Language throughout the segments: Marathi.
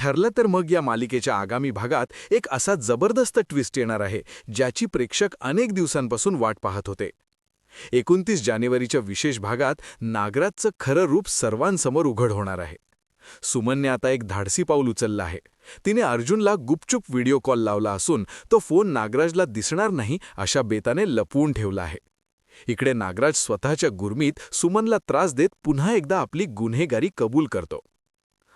ठरलं तर मग या मालिकेच्या आगामी भागात एक असा जबरदस्त ट्विस्ट येणार आहे ज्याची प्रेक्षक अनेक दिवसांपासून वाट पाहत होते. 29 जानेवारीच्या विशेष भागात नागराजचं खरं रूप सर्वांसमोर उघड होणार आहे. सुमनने आता एक धाडसी पाऊल उचललं आहे. तिने अर्जुनला गुपचूप व्हिडिओ कॉल लावला असून तो फोन नागराजला दिसणार नाही अशा बेताने लपवून ठेवला आहे. इकडे नागराज स्वतःच्या गुरमीत सुमनला त्रास देत पुन्हा एकदा आपली गुन्हेगारी कबूल करतो.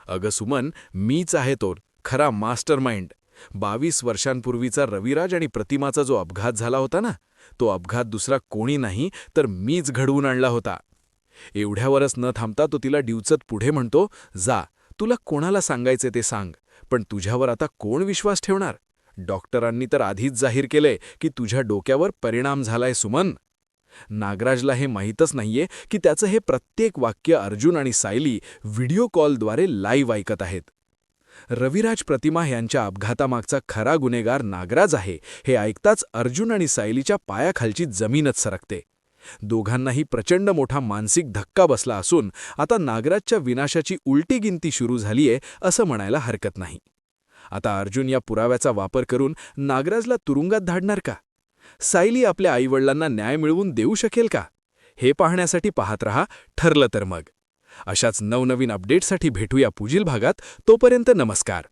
अगं सुमन, मीच आहे तो खरा मास्टर माइंड. 22 वर्षांपूर्वीचा रविराज आणि प्रतिमाचा जो अपघात झाला होता ना, तो अपघात दुसरा कोणी नाही तर मीच घडवून आणला होता. एवढ्यावरच न थांबता तो तिला डिवचत पुढे म्हणतो, जा, तुला कोणाला सांगायचे ते सांग, पण तुझ्यावर आता कोण विश्वास ठेवणार? डॉक्टरांनी तर आधीच जाहीर केलंय की तुझ्या डोक्यावर परिणाम झालाय सुमन. नागराजला हे माहीतच नाहीये की त्याचं हे प्रत्येक वाक्य अर्जुन आणि सायली व्हिडिओ कॉलद्वारे लाईव्ह ऐकत आहेत. रविराज प्रतिमा यांच्या अपघातामागचा खरा गुन्हेगार नागराज आहे हे ऐकताच अर्जुन आणि सायलीच्या पायाखालची जमीनच सरकते. दोघांनाही प्रचंड मोठा मानसिक धक्का बसला असून आता नागराजच्या विनाशाची उलटी गिनती सुरू झालीये असं म्हणायला हरकत नाही. आता अर्जुन या पुराव्याचा वापर करून नागराजला तुरुंगात धाडणार का? सायली आपल्या आईवडिलांना न्याय मिळवून देऊ शकेल का? हे पाहण्यासाठी पाहत रहा ठरलं तर मग. अशाच नवनवीन अपडेट्ससाठी भेटूया पुढील भागात. तोपर्यंत नमस्कार.